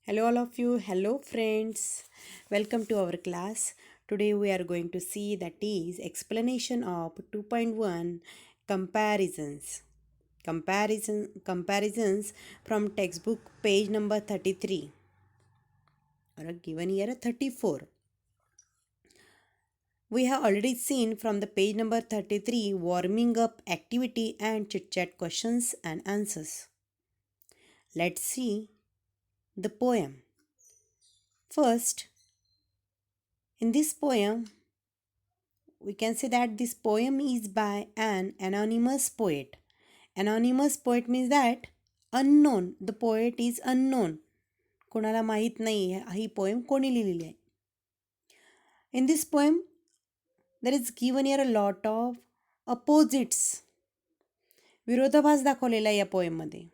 Hello, all of you. Hello, friends. Welcome to our class. Today we are going to see that is explanation of 2.1 comparisons. Comparisons from textbook page number 33 or given here 34. We have already seen from the page number 33 warming up activity and chit chat questions and answers. Let's see the poem. First, in this poem, we can say that this poem is by an anonymous poet. Anonymous poet means that unknown. The poet is unknown. कोणाला माहीत नाही ही poem कोणी लिहिलेली आहे. In this poem, there is given here a lot of opposites. विरोधाभास दाखवलेला आहे या पोएममध्ये.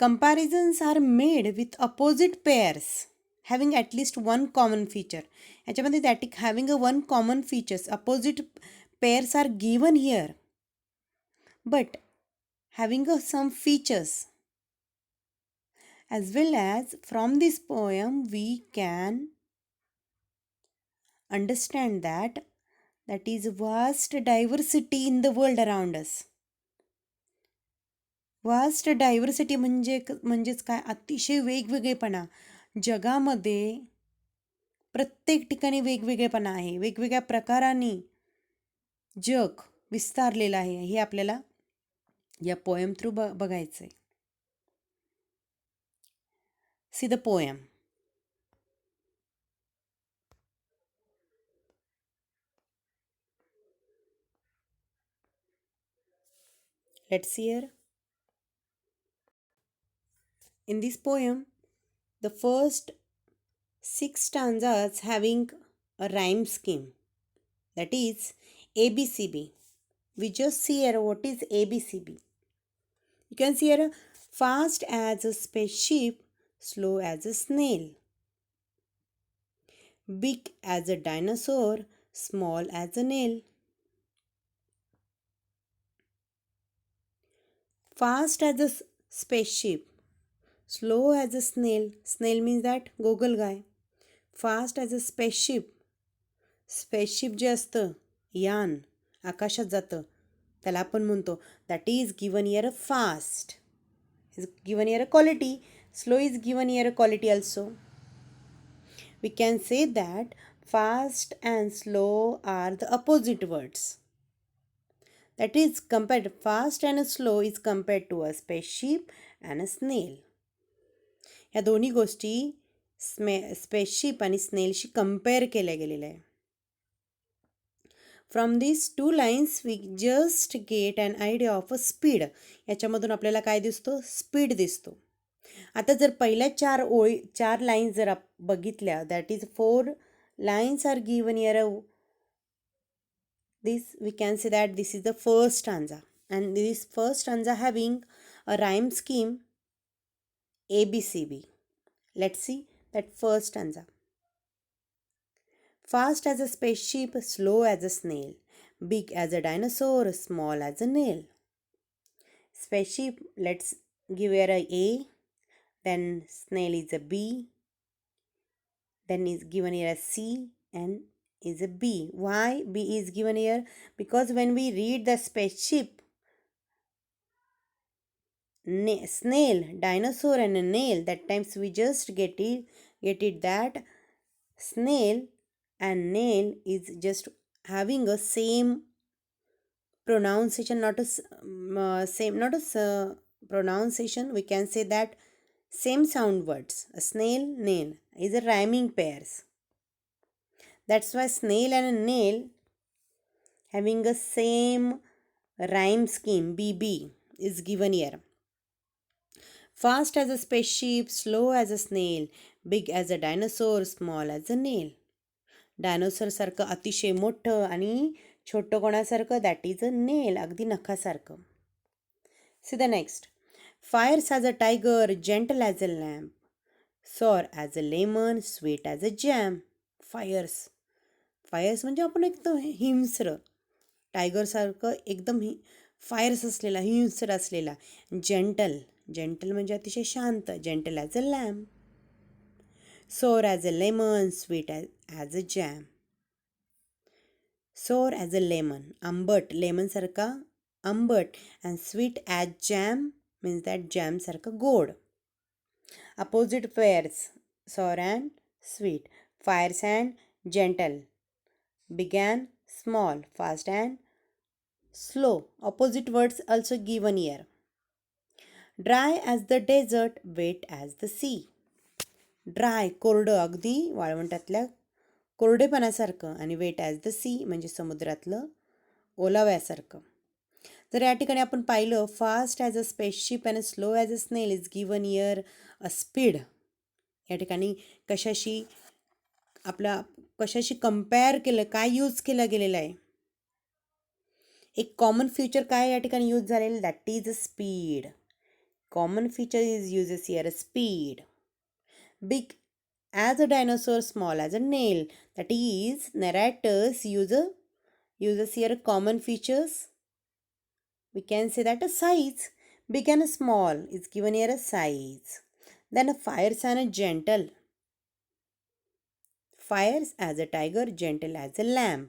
Comparisons are made with opposite pairs having at least one common feature. याच्यामध्ये that having a one common features, opposite pairs are given here, but having some features. As well as from this poem we can understand that is vast diversity in the world around us. Vast diversity म्हणजेच काय, अतिशय वेगवेगळेपणा. जगामध्ये प्रत्येक ठिकाणी वेगवेगळेपणा आहे. वेगवेगळ्या प्रकाराने जग विस्तारलेलं आहे. हे आपल्याला या पोएम थ्रू बघायचं आहे. See the poem. Let's hear. In this poem, the first 6 stanzas having a rhyme scheme, that is ABCB. We just see here what is ABCB. You can see here fast as a spaceship, slow as a snail, big as a dinosaur, small as a nail. Fast as a spaceship, slow as a snail. Snail means that गोगल गाय. Fast as a spaceship. Spaceship जे असतं, यान आकाशात जातं, त्याला आपण म्हणतो that is given here a fast. Is given here a quality. Slow is given here a quality also. We can say that fast and slow are the opposite words. That is compared, fast and slow is compared to a spaceship and a snail. या दोन्ही गोष्टी spaceship आणि स्नेलशी compare केल्या गेलेल्या आहे. From this 2 lines we just get an idea of a speed. याच्यामधून आपल्याला काय दिसतो? स्पीड दिसतो. आता जर पहिल्या 4 लाईन्स जर बघितल्या, that is 4 lines are given here. This we can say that this is the first stanza, and this first stanza having a rhyme scheme ABCB. Let's see that first stanza. Fast as a spaceship, slow as a snail, big as a dinosaur, small as a nail. Spaceship, let's give here a A, then snail is a B, then is given here a C, and is a B. Why B is given here? Because when we read the spaceship, snail, dinosaur and a nail, that times we just get it that snail and nail is just having a same pronunciation, not a pronunciation. We can say that same sound words. A snail, nail is a rhyming pairs. That's why snail and a nail having a same rhyme scheme BB is given here. Fast as a spaceship, slow as a snail, big as a dinosaur, small as a nail. Dinosaur सारखं अतिशय मोठं आणि छोटं कोणासारखं? That is a nail, अगदी नखासारखं. See the next. Fierce as a tiger, gentle as a lamb, sour as a lemon, sweet as a jam. Fierce म्हणजे आपण एकदम हिंस्र, टायगरसारखं एकदम फायर्स असलेला, हिंस्र असलेला. जेंटल म्हणजे अतिशय शांत. Gentle as a lamb. Sour as a lemon. Sweet as a jam. Sour as a lemon, आंबट, लेमनसारखा आंबट. And sweet as jam means that जॅमसारखं गोड. Opposite pairs, sour and sweet, fierce and gentle, big and small, fast and slow. Opposite words also given here. Dry as the desert, wet as the sea. Dry, कोरडं, अगदी वाळवंटातल्या कोरडेपणासारखं. आणि wait as the सी म्हणजे समुद्रातलं ओलाव्यासारखं. तर या ठिकाणी आपण पाहिलं, fast as a spaceship and slow as a snail is given here a speed. या ठिकाणी कशाशी कशाशी कंपेअर केलं, काय यूज केलं गेलेलं आहे. एक कॉमन फ्युचर काय या ठिकाणी यूज झालेलं, that is a speed. Common feature is uses here a speed. Big as a dinosaur, small as a nail. That is, narrators uses here common features. We can say that a size. Big and small is given here a size. Then a fierce and a gentle. Fierce as a tiger, gentle as a lamb.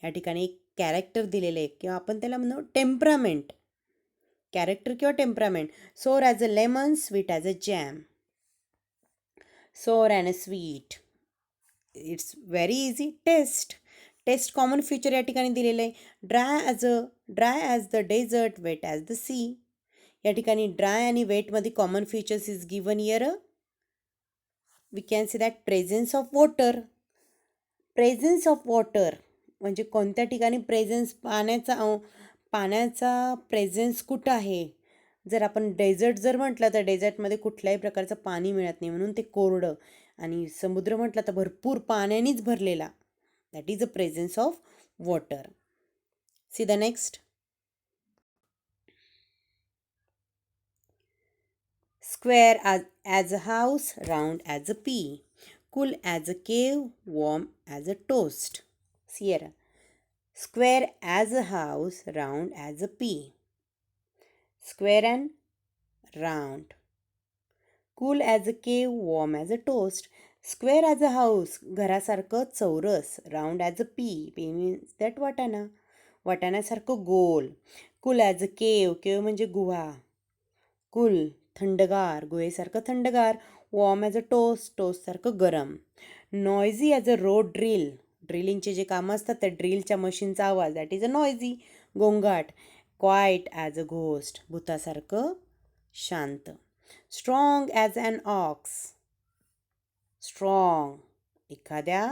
या ठिकाणी एक character दिलेले आहे किंवा आपण त्याला म्हणू temperament. Character किंवा temperament. Sour as a lemon, sweet as a jam. Sour and sweet. It's very easy. Taste common feature या ठिकाणी दिलेलं आहे. Dry as the desert, wet as the sea. या ठिकाणी ड्राय आणि वेटमध्ये common features is given here. We can see that presence of water. Presence of water म्हणजे कोणत्या ठिकाणी प्रेझेन्स, पाण्याचा प्रेझेन्स कुठं आहे. जर आपण डेझर्ट जर म्हटलं तर डेझर्टमध्ये कुठल्याही प्रकारचं पाणी मिळत नाही, म्हणून ते कोरडं. आणि समुद्र म्हटलं तर भरपूर पाण्यानेच भरलेला. That is a presence of water. See the next. Square as a house, round as a pea, cool as a cave, warm as a toast. सियर. Square as a house, round as a pea. Square and round. Cool as a cave, warm as a toast. Square as a house, घरासारखं चौरस. Round as a pea, pea means that वाटाणा. वाटाण्यासारखं गोल. Cool as a cave, cave म्हणजे गुहा. Cool, थंडगार, गुहेसारखं थंडगार. Warm as a toast, toast सारखं गरम. Noisy as a road drill. ड्रिलिंगचे जे कामं असतात त्या ड्रिलच्या मशीनचा आवाज, दॅट इज अ नॉयझी, गोंगाट. क्वाईट ॲज अ घोस्ट, भूतासारखं शांत. Strong as an aux. Strong एखाद्या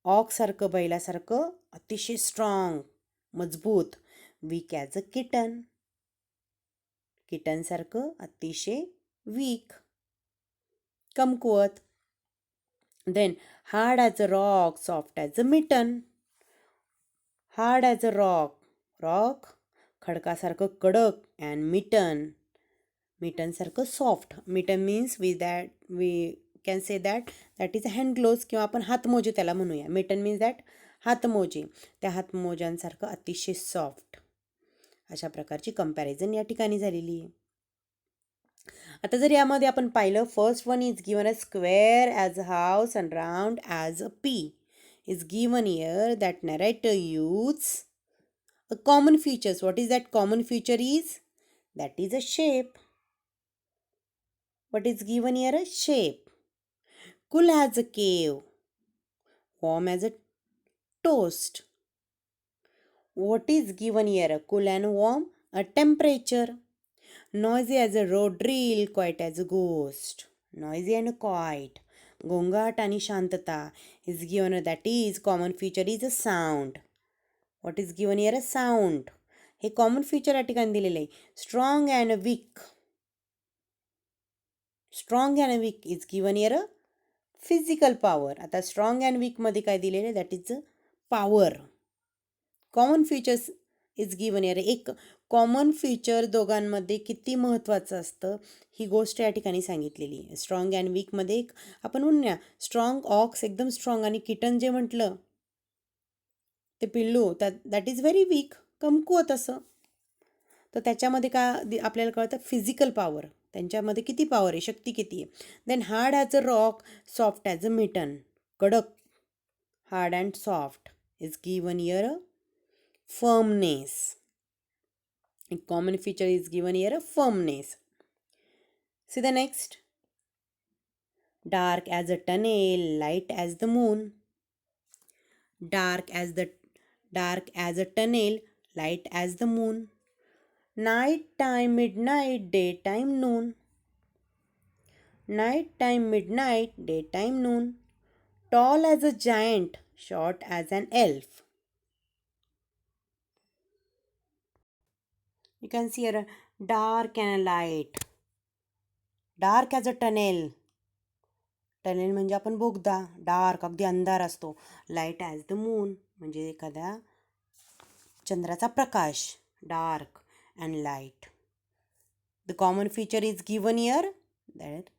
ऑक्ससारखं, बैलासारखं अतिशय स्ट्रॉंग, मजबूत. वीक ॲज अ किटनसारखं अतिशय वीक, कमकुवत. Then hard as a rock, soft as a mitten. Hard as a rock खडकासारखं कडक. अँड मिटनसारखं soft. Mitten means we can say that is a hand gloves किंवा आपण हातमोजे त्याला म्हणूया. मिटन मीन्स दॅट हातमोजे. त्या हातमोज्यांसारखं अतिशय सॉफ्ट. अशा प्रकारची कंपॅरिझन या ठिकाणी झालेली आहे. आता जर यामध्ये आपण पाहिलं, first one is given a square as a house and round as a P is given here. That narrator use a common features. What is that common feature is? That is a shape. What is given here? A shape. Cool as a cave, warm as a toast. What is given here? A cool and warm, a temperature. Noisy as a road drill, quiet as a ghost. Noisy and quiet. गोंगाट आणि शांतता is given. That is common feature is a sound. What is given here? A sound. हे common feature या ठिकाणी दिलेलं आहे. Strong and weak. Strong and weak is given here a physical power. आता strong and वीकमध्ये काय दिलेलं आहे? That is a power. Common features is given here. एक कॉमन फीचर दोघांमध्ये किती महत्त्वाचं असतं ही गोष्ट या ठिकाणी सांगितलेली आहे. स्ट्रॉंग अँड वीकमध्ये एक आपण म्हणूया, स्ट्रॉंग ऑक्स एकदम स्ट्रॉंग, आणि किटन जे म्हटलं ते पिल्लू दॅट इज व्हेरी वीक, कमकुवत असं. तर त्याच्यामध्ये आपल्याला कळतं फिजिकल पॉवर, त्यांच्यामध्ये किती पॉवर आहे, शक्ती किती आहे. Then hard as a rock, soft as a mitten. कडक, hard and soft is given here a firmness. A common feature is given here, a firmness. See the next. Dark as a tunnel, light as the moon. Dark as a tunnel, light as the moon. Night time, midnight, daytime, noon. Night time, midnight, daytime, noon. Tall as a giant, short as an elf. You can see here dark and a light. Dark as a tunnel. Tunnel म्हणजे आपण बोगदा. Dark, अगदी अंधार असतो. Light as the moon म्हणजे एखाद्या चंद्राचा प्रकाश. Dark and light. The common feature is given here, that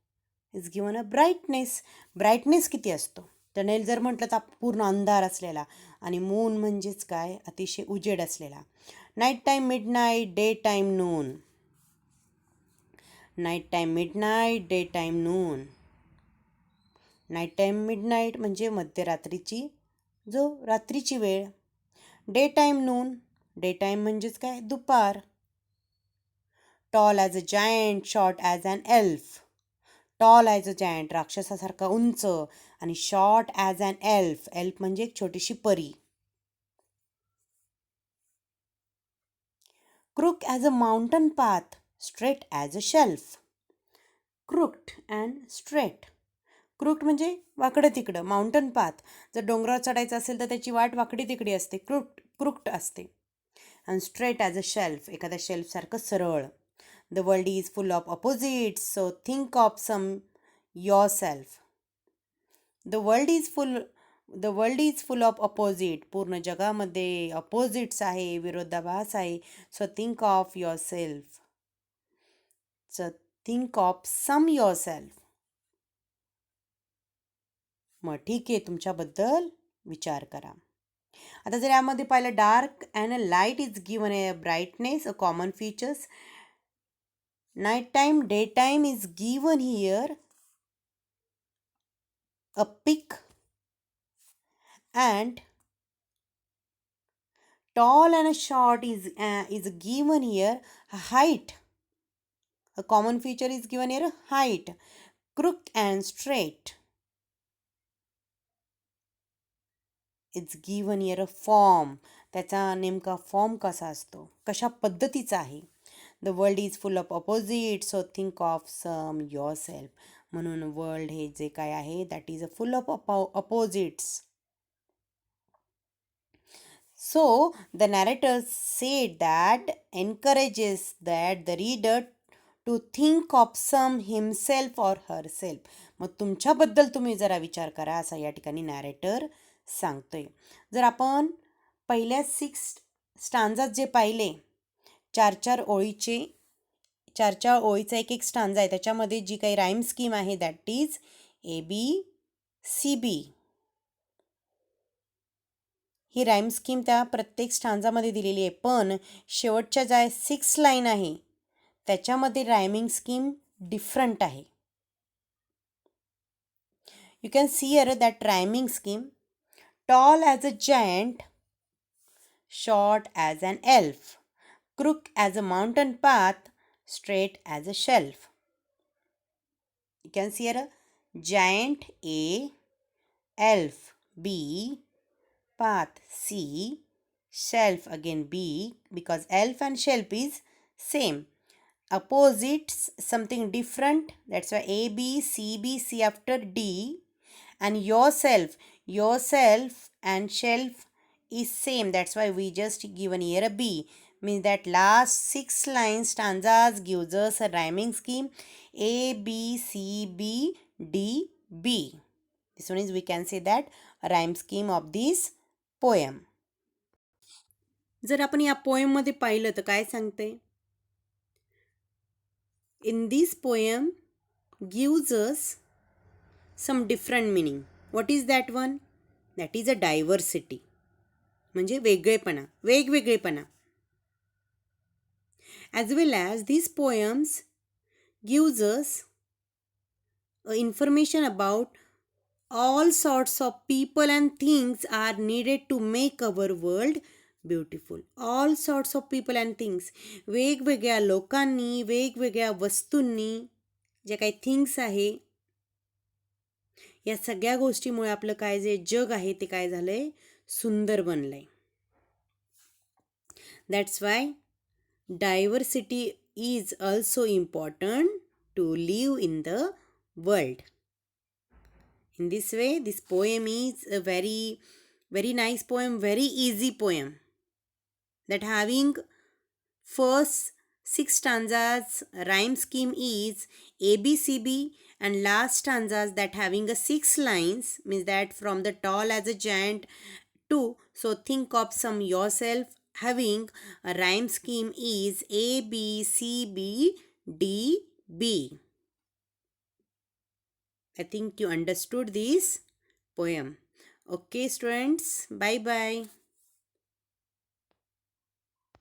is given a brightness. Brightness किती असतो? टनेल जर म्हटलं तर पूर्ण अंधार असलेला, आणि मून म्हणजेच काय, अतिशय उजेड असलेला. Nighttime, midnight, daytime, noon. Nighttime, midnight, daytime, noon. Nighttime, midnight म्हणजे मध्यरात्रीची रात्रीची वेळ. Daytime, noon. Daytime म्हणजेच काय, दुपार. Tall as a giant, short as an elf. Tall as a giant राक्षसासारखा उंच, आणि short as an elf. Elf म्हणजे एक छोटीशी परी. Crook as a mountain path, straight as a shelf. Crooked and straight. Crooked म्हणजे वाकडं तिकडं, माउंटन पाथ. जर डोंगरावर चढायचं असेल तर त्याची वाट वाकडी तिकडी असते, क्रूक्ड असते. आणि स्ट्रेट ॲज अ शेल्फ, एखाद्या शेल्फसारखं सरळ. The world is full of opposites, so think of some yourself. The world is full of opposite. पूर्ण जगामध्ये अपोजिट्स आहे, विरोधाभास आहे. So think of yourself. So think of some yourself. मग ठीक आहे, तुमच्याबद्दल विचार करा. आता जर यामध्ये पाहिलं, dark and a light is given a brightness, a common features. Nighttime, daytime is given here a pick, and tall and a short is given here a height. A common feature is given here, height. Crook and straight, it's given here a form. त्याचा नेमका form कसा असतो, कशा पद्धतीचा आहे. The world is full of opposite, so think of some yourself. म्हणून world हे जे काय आहे, that is a full of opposites. So, the narrator said that encourages that the reader to think of some himself or herself. मग तुमच्याबद्दल तुम्ही जरा विचार करा, असं या ठिकाणी नॅरेटर सांगतोय. जर आपण पहिल्या 6 स्टांजात जे पाहिले, 4-4 ओळीचे, 4-4 ओळीचा एक स्टांजा आहे, त्याच्यामध्ये जी काही राईम स्कीम आहे, that is ABCB. He rhyme scheme त्या प्रत्येक स्टांजामध्ये दिलेली आहे, पण शेवटच्या ज्या 6 लाईन आहे त्याच्यामध्ये रायमिंग स्कीम डिफरंट आहे. You can see here that rhyming scheme. Tall as a giant, short as an elf. Crook as a mountain path, straight as a shelf. You can see here giant A, elf B, path C, shelf again B, because elf and shelf is same. Opposites something different, that's why A, B, C, B, C after D. And yourself and shelf is same, that's why we just given here a B. Means that last 6 lines stanzas gives us a rhyming scheme A, B, C, B, D, B. This one is, we can say that, a rhyme scheme of this poem. जर आपण या poem मध्ये पाहिलं तर काय सांगते? In this poem gives us some different meaning. What is that one? That is a diversity. म्हणजे वेगळेपणा, वेगवेगळेपणा. as well as these poems gives us information about all sorts of people and things are needed to make our world beautiful. All sorts of people and things, वेगवेगळ्या लोकांनी, वेगवेगळ्या वस्तूंनी, जे काही things आहे, या सगळ्या गोष्टीमुळे आपलं काय जे जग आहे ते काय झालंय, सुंदर बनलंय. That's why diversity is also important to live in the world. In this way, this poem is a very nice poem, very easy poem, that having first 6 stanzas rhyme scheme is ABCB, and last stanzas that having a 6 lines, means that from the tall as a giant to, so think of some yourself, having a rhyme scheme is ABCBDB. I think you understood this poem. Okay, students, bye bye.